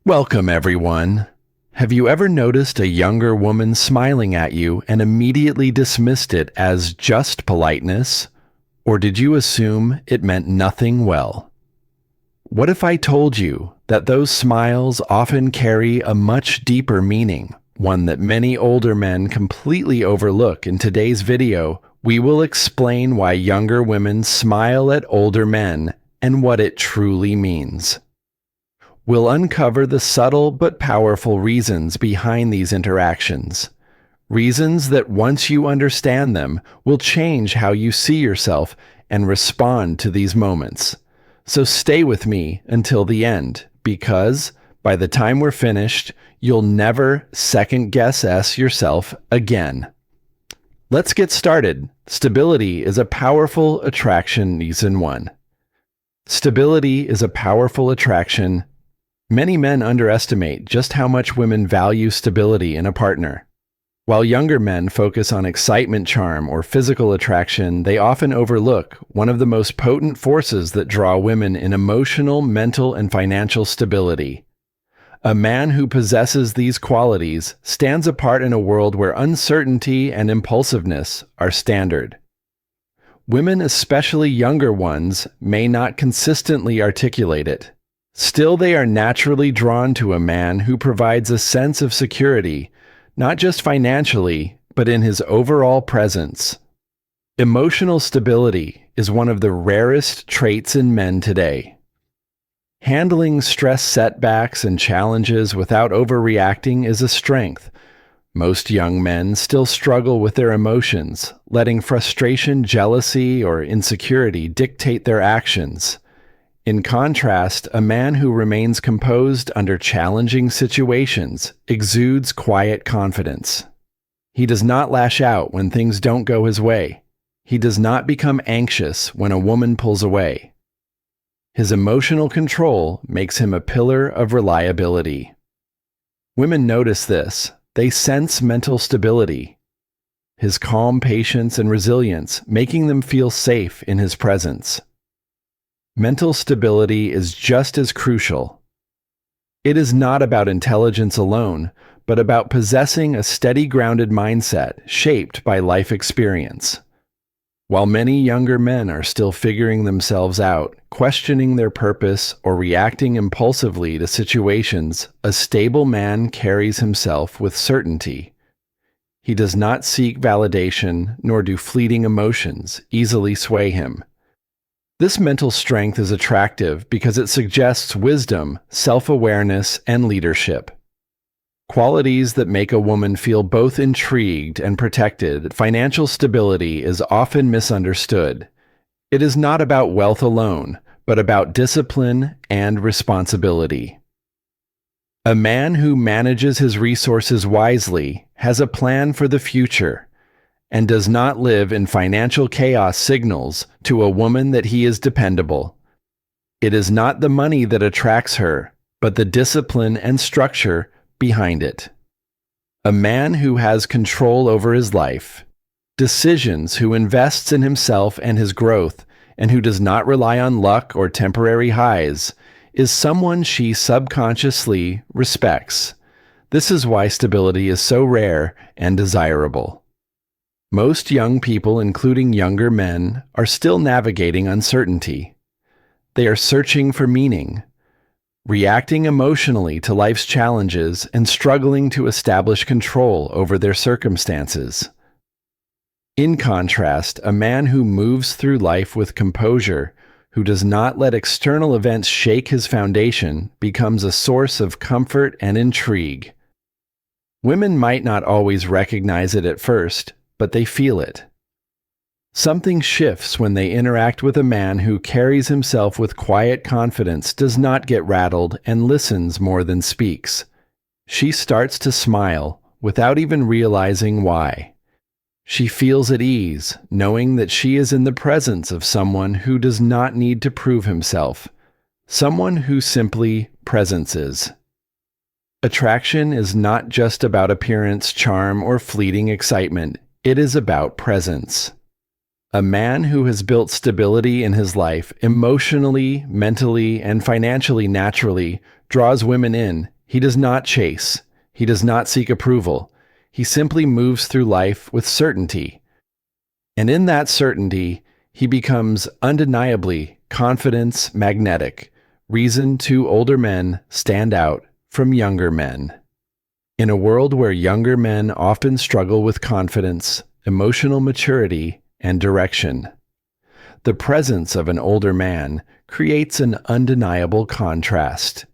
Welcome, everyone. Have you ever noticed a younger woman smiling at you and immediately dismissed it as just politeness? Or did you assume it meant nothing well? What if I told you that those smiles often carry a much deeper meaning, one that many older men completely overlook? In today's video, we will explain why younger women smile at older men and what it truly means. We'll uncover the subtle but powerful reasons behind these interactions. Reasons that, once you understand them, will change how you see yourself and respond to these moments. So stay with me until the end, because by the time we're finished, you'll never second-guess yourself again. Let's get started. Stability is a powerful attraction. Reason 1. Stability is a powerful attraction. Many men underestimate just how much women value stability in a partner. While younger men focus on excitement, charm, or physical attraction, they often overlook one of the most potent forces that draw women in: emotional, mental, and financial stability. A man who possesses these qualities stands apart in a world where uncertainty and impulsiveness are standard. Women, especially younger ones, may not consistently articulate it. Still, they are naturally drawn to a man who provides a sense of security, not just financially, but in his overall presence. Emotional stability is one of the rarest traits in men today. Handling stress, setbacks, and challenges without overreacting is a strength. Most young men still struggle with their emotions, letting frustration, jealousy, or insecurity dictate their actions. In contrast, a man who remains composed under challenging situations exudes quiet confidence. He does not lash out when things don't go his way. He does not become anxious when a woman pulls away. His emotional control makes him a pillar of reliability. Women notice this. They sense mental stability. His calm patience and resilience, making them feel safe in his presence. Mental stability is just as crucial. It is not about intelligence alone, but about possessing a steady, grounded mindset shaped by life experience. While many younger men are still figuring themselves out, questioning their purpose, or reacting impulsively to situations, a stable man carries himself with certainty. He does not seek validation, nor do fleeting emotions easily sway him. This mental strength is attractive because it suggests wisdom, self-awareness, and leadership. Qualities that make a woman feel both intrigued and protected. Financial stability is often misunderstood. It is not about wealth alone, but about discipline and responsibility. A man who manages his resources wisely has a plan for the future and does not live in financial chaos signals to a woman that he is dependable. It is not the money that attracts her, but the discipline and structure behind it. A man who has control over his life, decisions, who invests in himself and his growth, and who does not rely on luck or temporary highs, is someone she subconsciously respects. This is why stability is so rare and desirable. Most young people, including younger men, are still navigating uncertainty. They are searching for meaning, reacting emotionally to life's challenges, and struggling to establish control over their circumstances. In contrast, a man who moves through life with composure, who does not let external events shake his foundation, becomes a source of comfort and intrigue. Women might not always recognize it at first, but they feel it. Something shifts when they interact with a man who carries himself with quiet confidence, does not get rattled, and listens more than speaks. She starts to smile without even realizing why. She feels at ease, knowing that she is in the presence of someone who does not need to prove himself, someone who simply presences. Attraction is not just about appearance, charm, or fleeting excitement. It is about presence. A man who has built stability in his life, emotionally, mentally, and financially naturally, draws women in, He does not chase. He does not seek approval. He simply moves through life with certainty. And in that certainty, he becomes undeniably confidence magnetic, reason to older men stand out from younger men. In a world where younger men often struggle with confidence, emotional maturity, and direction, the presence of an older man creates an undeniable contrast.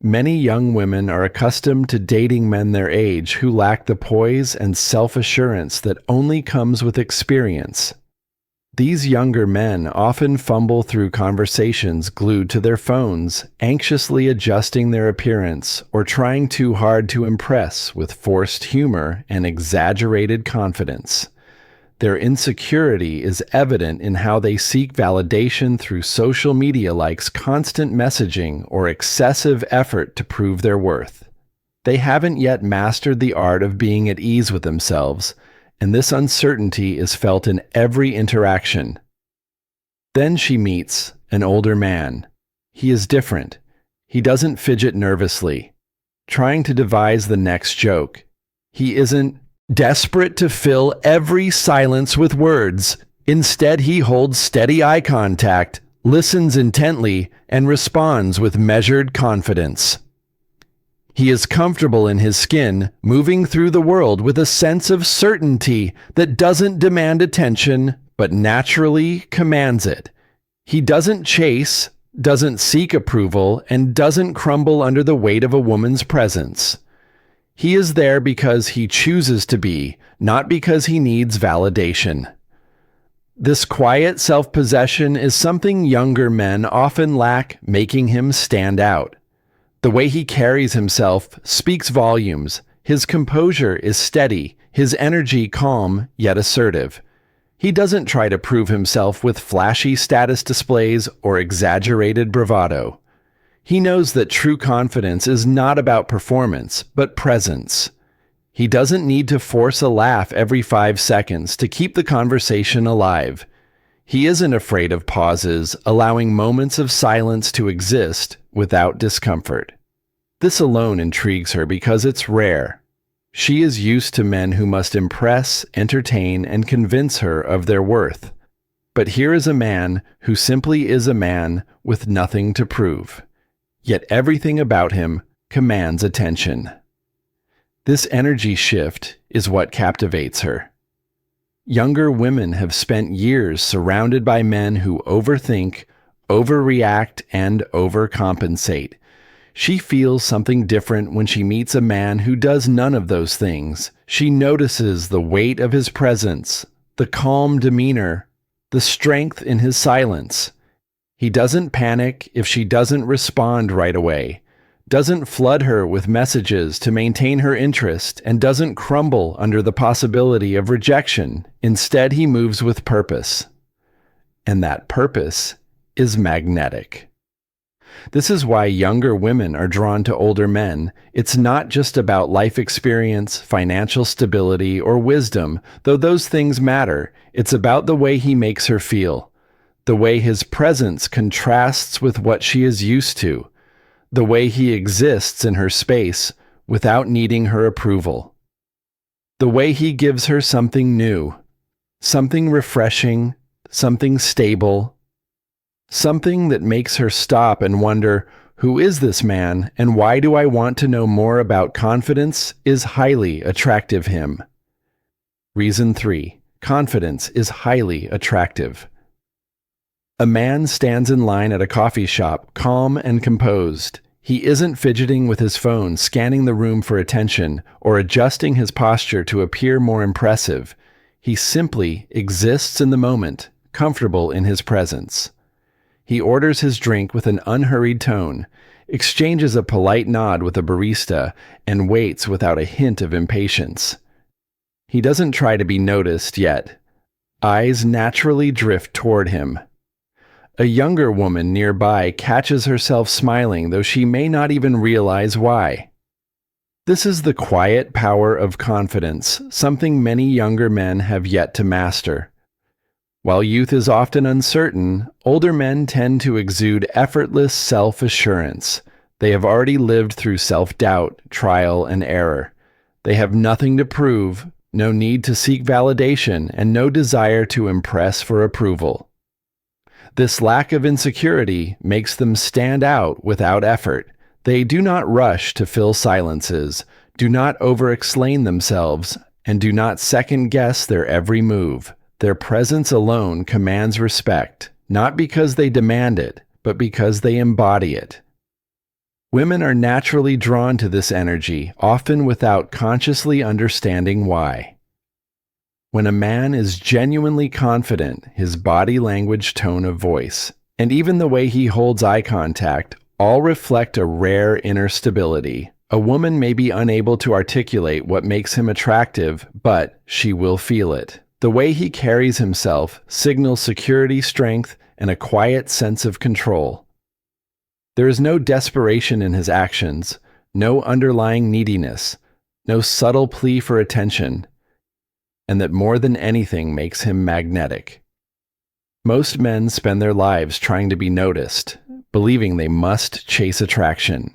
Many young women are accustomed to dating men their age who lack the poise and self-assurance that only comes with experience. These younger men often fumble through conversations glued to their phones, anxiously adjusting their appearance or trying too hard to impress with forced humor and exaggerated confidence. Their insecurity is evident in how they seek validation through social media likes constant messaging or excessive effort to prove their worth. They haven't yet mastered the art of being at ease with themselves, and this uncertainty is felt in every interaction. Then she meets an older man. He is different. He doesn't fidget nervously, trying to devise the next joke. He isn't desperate to fill every silence with words. Instead, he holds steady eye contact, listens intently, and responds with measured confidence. He is comfortable in his skin, moving through the world with a sense of certainty that doesn't demand attention, but naturally commands it. He doesn't chase, doesn't seek approval, and doesn't crumble under the weight of a woman's presence. He is there because he chooses to be, not because he needs validation. This quiet self-possession is something younger men often lack, making him stand out. The way he carries himself speaks volumes. His composure is steady, his energy calm yet assertive. He doesn't try to prove himself with flashy status displays or exaggerated bravado. He knows that true confidence is not about performance, but presence. He doesn't need to force a laugh every 5 seconds to keep the conversation alive. He isn't afraid of pauses, allowing moments of silence to exist without discomfort. This alone intrigues her because it's rare. She is used to men who must impress, entertain, and convince her of their worth. But here is a man who simply is a man with nothing to prove. Yet everything about him commands attention. This energy shift is what captivates her. Younger women have spent years surrounded by men who overthink, overreact, and overcompensate. She feels something different when she meets a man who does none of those things. She notices the weight of his presence, the calm demeanor, the strength in his silence. He doesn't panic if she doesn't respond right away, doesn't flood her with messages to maintain her interest, and doesn't crumble under the possibility of rejection. Instead, he moves with purpose. And that purpose is magnetic. This is why younger women are drawn to older men. It's not just about life experience, financial stability, or wisdom, though those things matter. It's about the way he makes her feel, the way his presence contrasts with what she is used to, the way he exists in her space without needing her approval, the way he gives her something new, something refreshing, something stable, something that makes her stop and wonder, who is this man and why do I want to know more about confidence is highly attractive him. Reason 3. Confidence is highly attractive. A man stands in line at a coffee shop, calm and composed. He isn't fidgeting with his phone, scanning the room for attention, or adjusting his posture to appear more impressive. He simply exists in the moment, comfortable in his presence. He orders his drink with an unhurried tone, exchanges a polite nod with a barista, and waits without a hint of impatience. He doesn't try to be noticed yet. Eyes naturally drift toward him. A younger woman nearby catches herself smiling, though she may not even realize why. This is the quiet power of confidence, something many younger men have yet to master. While youth is often uncertain, older men tend to exude effortless self-assurance. They have already lived through self-doubt, trial, and error. They have nothing to prove, no need to seek validation, and no desire to impress for approval. This lack of insecurity makes them stand out without effort. They do not rush to fill silences, do not over-explain themselves, and do not second-guess their every move. Their presence alone commands respect, not because they demand it, but because they embody it. Women are naturally drawn to this energy, often without consciously understanding why. When a man is genuinely confident, his body language, tone of voice, and even the way he holds eye contact all reflect a rare inner stability. A woman may be unable to articulate what makes him attractive, but she will feel it. The way he carries himself signals security, strength, and a quiet sense of control. There is no desperation in his actions, no underlying neediness, no subtle plea for attention, and that more than anything makes him magnetic. Most men spend their lives trying to be noticed, believing they must chase attraction.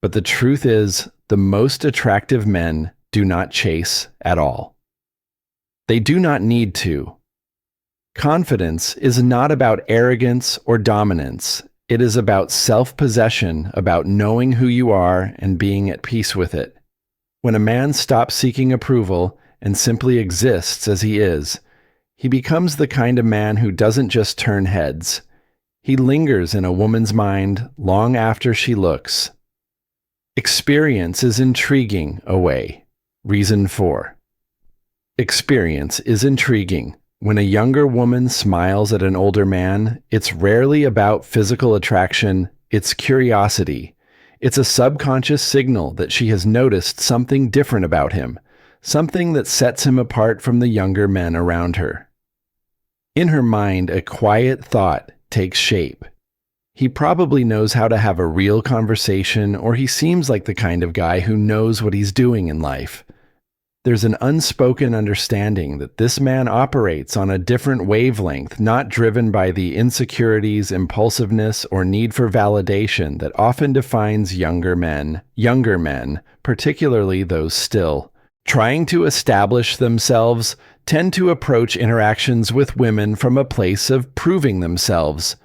But the truth is, the most attractive men do not chase at all. They do not need to. Confidence is not about arrogance or dominance. It is about self-possession, about knowing who you are and being at peace with it. When a man stops seeking approval and simply exists as he is, he becomes the kind of man who doesn't just turn heads. He lingers in a woman's mind long after she looks. Experience is intriguing away. Reason 4. Experience is intriguing. When a younger woman smiles at an older man, it's rarely about physical attraction, it's curiosity. It's a subconscious signal that she has noticed something different about him, something that sets him apart from the younger men around her. In her mind, a quiet thought takes shape. He probably knows how to have a real conversation, or he seems like the kind of guy who knows what he's doing in life. There's an unspoken understanding that this man operates on a different wavelength, not driven by the insecurities, impulsiveness, or need for validation that often defines younger men, particularly those still trying to establish themselves, tend to approach interactions with women from a place of proving themselves.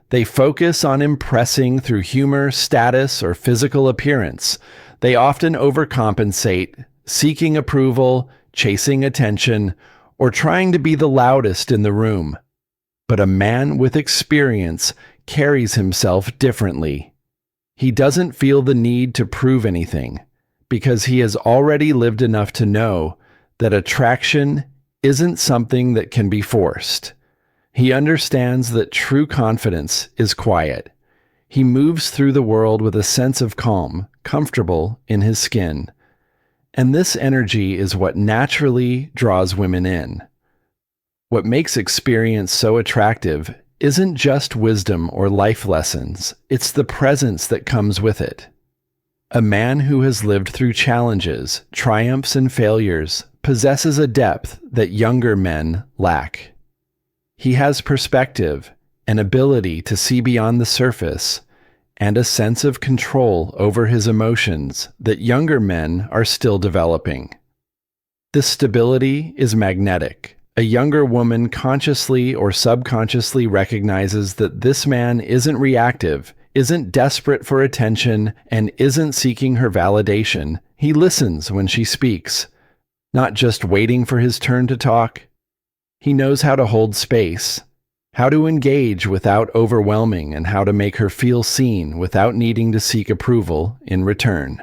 They focus on impressing through humor, status, or physical appearance. They often overcompensate, seeking approval, chasing attention, or trying to be the loudest in the room. But a man with experience carries himself differently. He doesn't feel the need to prove anything, because he has already lived enough to know that attraction isn't something that can be forced. He understands that true confidence is quiet. He moves through the world with a sense of calm, comfortable in his skin. And this energy is what naturally draws women in. What makes experience so attractive isn't just wisdom or life lessons, it's the presence that comes with it. A man who has lived through challenges, triumphs, and failures possesses a depth that younger men lack. He has perspective, an ability to see beyond the surface, and a sense of control over his emotions that younger men are still developing. This stability is magnetic. A younger woman consciously or subconsciously recognizes that this man isn't reactive, isn't desperate for attention, and isn't seeking her validation. He listens when she speaks, not just waiting for his turn to talk. He knows how to hold space, how to engage without overwhelming, and how to make her feel seen without needing to seek approval in return.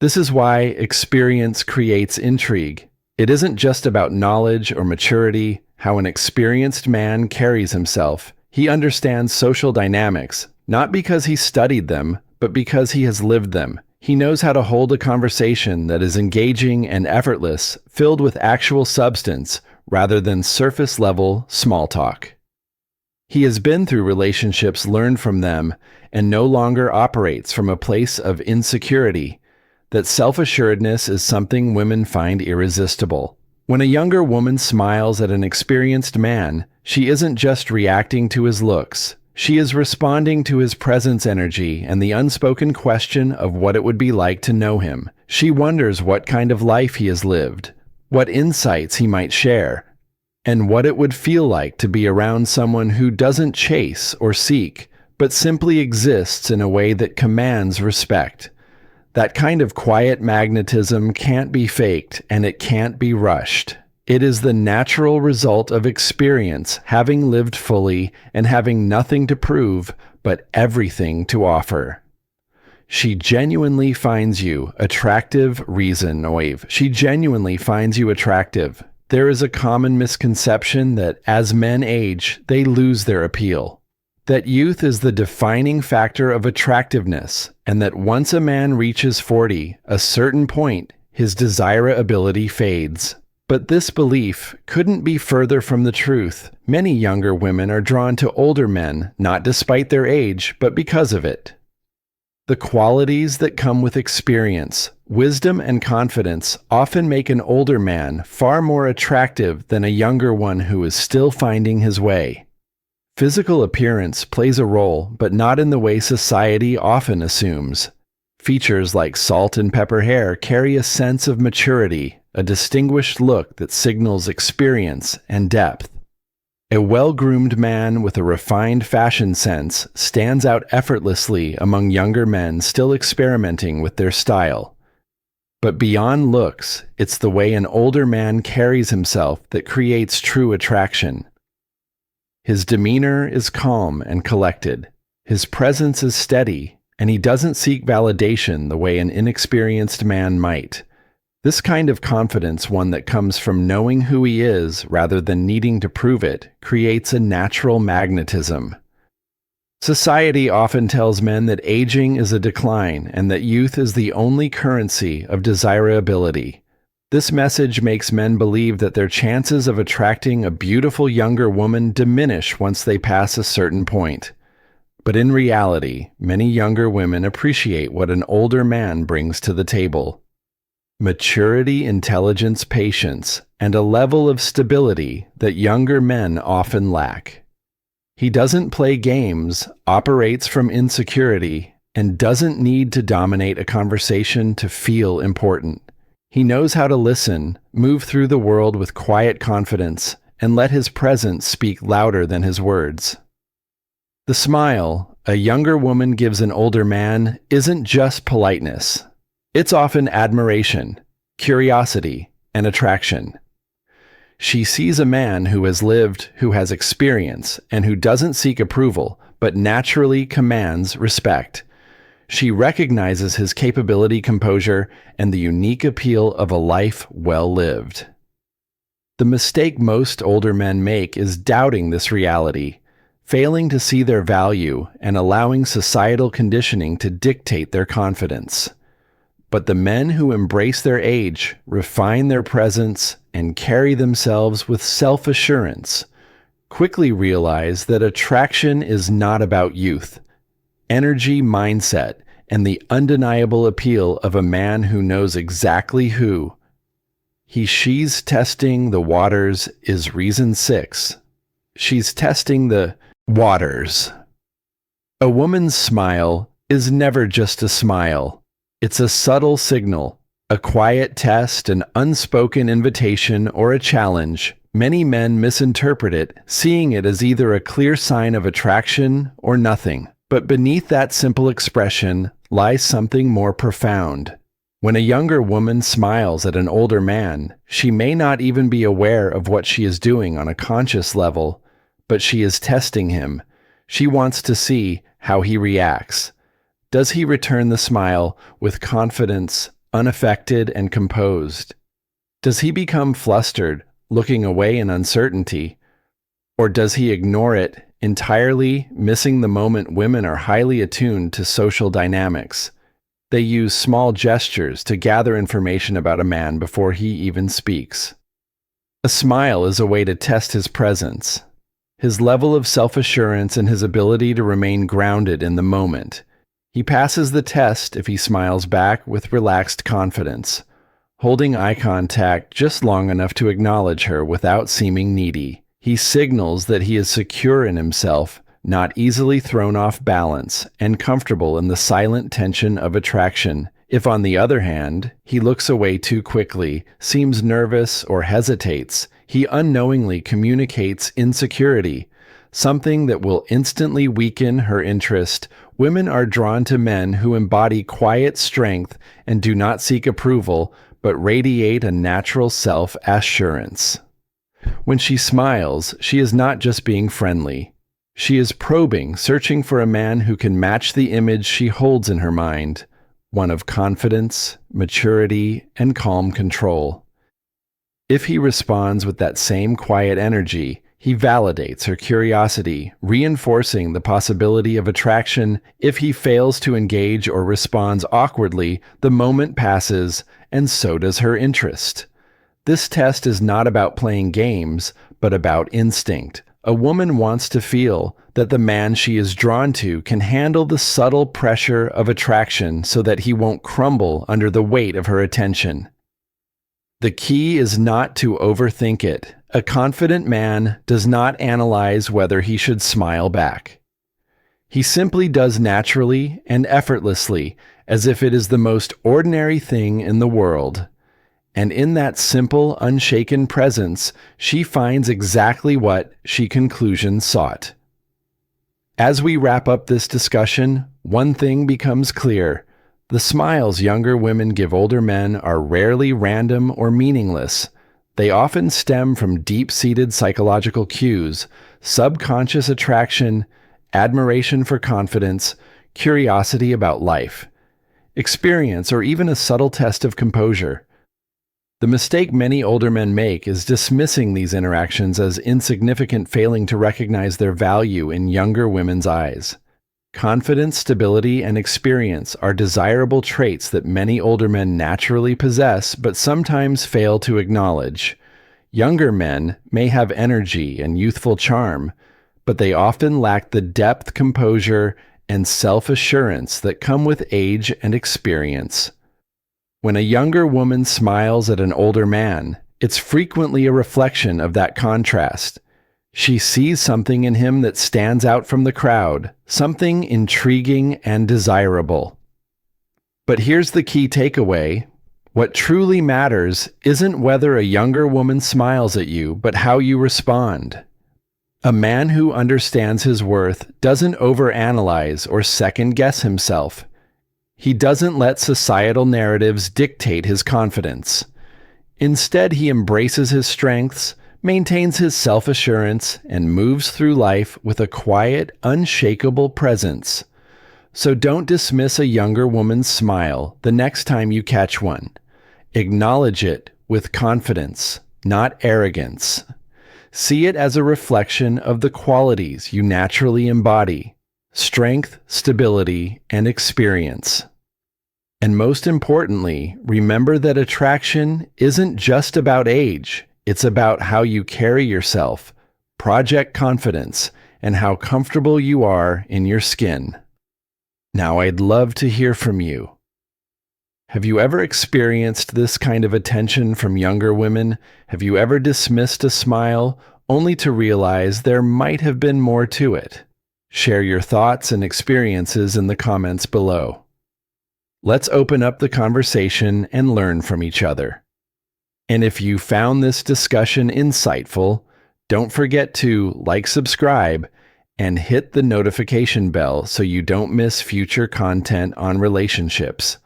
This is why experience creates intrigue. It isn't just about knowledge or maturity, how an experienced man carries himself. He understands social dynamics, not because he studied them, but because he has lived them. He knows how to hold a conversation that is engaging and effortless, filled with actual substance, rather than surface-level small talk. He has been through relationships, learned from them, and no longer operates from a place of insecurity. That self-assuredness is something women find irresistible. When a younger woman smiles at an experienced man, she isn't just reacting to his looks. She is responding to his presence energy and the unspoken question of what it would be like to know him. She wonders what kind of life he has lived, what insights he might share, and what it would feel like to be around someone who doesn't chase or seek, but simply exists in a way that commands respect. That kind of quiet magnetism can't be faked, and it can't be rushed. It is the natural result of experience, having lived fully and having nothing to prove, but everything to offer. She genuinely finds you attractive. She genuinely finds you attractive. There is a common misconception that as men age, they lose their appeal. That youth is the defining factor of attractiveness, and that once a man reaches 40, a certain point, his desirability fades. But this belief couldn't be further from the truth. Many younger women are drawn to older men, not despite their age, but because of it. The qualities that come with experience, wisdom, and confidence often make an older man far more attractive than a younger one who is still finding his way. Physical appearance plays a role, but not in the way society often assumes. Features like salt and pepper hair carry a sense of maturity, a distinguished look that signals experience and depth. A well-groomed man with a refined fashion sense stands out effortlessly among younger men still experimenting with their style. But beyond looks, it's the way an older man carries himself that creates true attraction. His demeanor is calm and collected. His presence is steady, and he doesn't seek validation the way an inexperienced man might. This kind of confidence, one that comes from knowing who he is rather than needing to prove it, creates a natural magnetism. Society often tells men that aging is a decline and that youth is the only currency of desirability. This message makes men believe that their chances of attracting a beautiful younger woman diminish once they pass a certain point. But in reality, many younger women appreciate what an older man brings to the table. Maturity, intelligence, patience, and a level of stability that younger men often lack. He doesn't play games, operates from insecurity, and doesn't need to dominate a conversation to feel important. He knows how to listen, move through the world with quiet confidence, and let his presence speak louder than his words. The smile a younger woman gives an older man isn't just politeness. It's often admiration, curiosity, and attraction. She sees a man who has lived, who has experience, and who doesn't seek approval, but naturally commands respect. She recognizes his capability, composure, and the unique appeal of a life well lived. The mistake most older men make is doubting this reality, failing to see their value, and allowing societal conditioning to dictate their confidence. But the men who embrace their age, refine their presence, and carry themselves with self-assurance quickly realize that attraction is not about youth, energy, mindset, and the undeniable appeal of a man who knows exactly who. She's testing the waters is reason 6. She's testing the waters. A woman's smile is never just a smile. It's a subtle signal, a quiet test, an unspoken invitation, or a challenge. Many men misinterpret it, seeing it as either a clear sign of attraction or nothing. But beneath that simple expression lies something more profound. When a younger woman smiles at an older man, she may not even be aware of what she is doing on a conscious level, but she is testing him. She wants to see how he reacts. Does he return the smile with confidence, unaffected and composed? Does he become flustered, looking away in uncertainty? Or does he ignore it entirely, missing the moment? Women are highly attuned to social dynamics. They use small gestures to gather information about a man before he even speaks. A smile is a way to test his presence, his level of self-assurance, and his ability to remain grounded in the moment. He passes the test if he smiles back with relaxed confidence, holding eye contact just long enough to acknowledge her without seeming needy. He signals that he is secure in himself, not easily thrown off balance, and comfortable in the silent tension of attraction. If, on the other hand, he looks away too quickly, seems nervous, or hesitates, he unknowingly communicates insecurity, something that will instantly weaken her interest. Women are drawn to men who embody quiet strength and do not seek approval, but radiate a natural self-assurance. When she smiles, she is not just being friendly. She is probing, searching for a man who can match the image she holds in her mind, one of confidence, maturity, and calm control. If he responds with that same quiet energy, he validates her curiosity, reinforcing the possibility of attraction. If he fails to engage or responds awkwardly, the moment passes, and so does her interest. This test is not about playing games, but about instinct. A woman wants to feel that the man she is drawn to can handle the subtle pressure of attraction so that he won't crumble under the weight of her attention. The key is not to overthink it. A confident man does not analyze whether he should smile back. He simply does naturally and effortlessly, as if it is the most ordinary thing in the world. And in that simple, unshaken presence, she finds exactly what she conclusion sought. As we wrap up this discussion, one thing becomes clear. The smiles younger women give older men are rarely random or meaningless. They often stem from deep-seated psychological cues, subconscious attraction, admiration for confidence, curiosity about life, experience, or even a subtle test of composure. The mistake many older men make is dismissing these interactions as insignificant, failing to recognize their value in younger women's eyes. Confidence, stability, and experience are desirable traits that many older men naturally possess, but sometimes fail to acknowledge. Younger men may have energy and youthful charm, but they often lack the depth, composure, and self-assurance that come with age and experience. When a younger woman smiles at an older man, it's frequently a reflection of that contrast. She sees something in him that stands out from the crowd, something intriguing and desirable. But here's the key takeaway. What truly matters isn't whether a younger woman smiles at you, but how you respond. A man who understands his worth doesn't overanalyze or second-guess himself. He doesn't let societal narratives dictate his confidence. Instead, he embraces his strengths, maintains his self-assurance, and moves through life with a quiet, unshakable presence. So don't dismiss a younger woman's smile the next time you catch one. Acknowledge it with confidence, not arrogance. See it as a reflection of the qualities you naturally embody: strength, stability, and experience. And most importantly, remember that attraction isn't just about age. It's about how you carry yourself, project confidence, and how comfortable you are in your skin. Now, I'd love to hear from you. Have you ever experienced this kind of attention from younger women? Have you ever dismissed a smile only to realize there might have been more to it? Share your thoughts and experiences in the comments below. Let's open up the conversation and learn from each other. And if you found this discussion insightful, don't forget to subscribe, and hit the notification bell so you don't miss future content on relationships,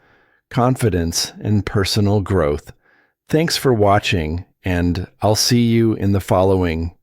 confidence, and personal growth. Thanks for watching, and I'll see you in the following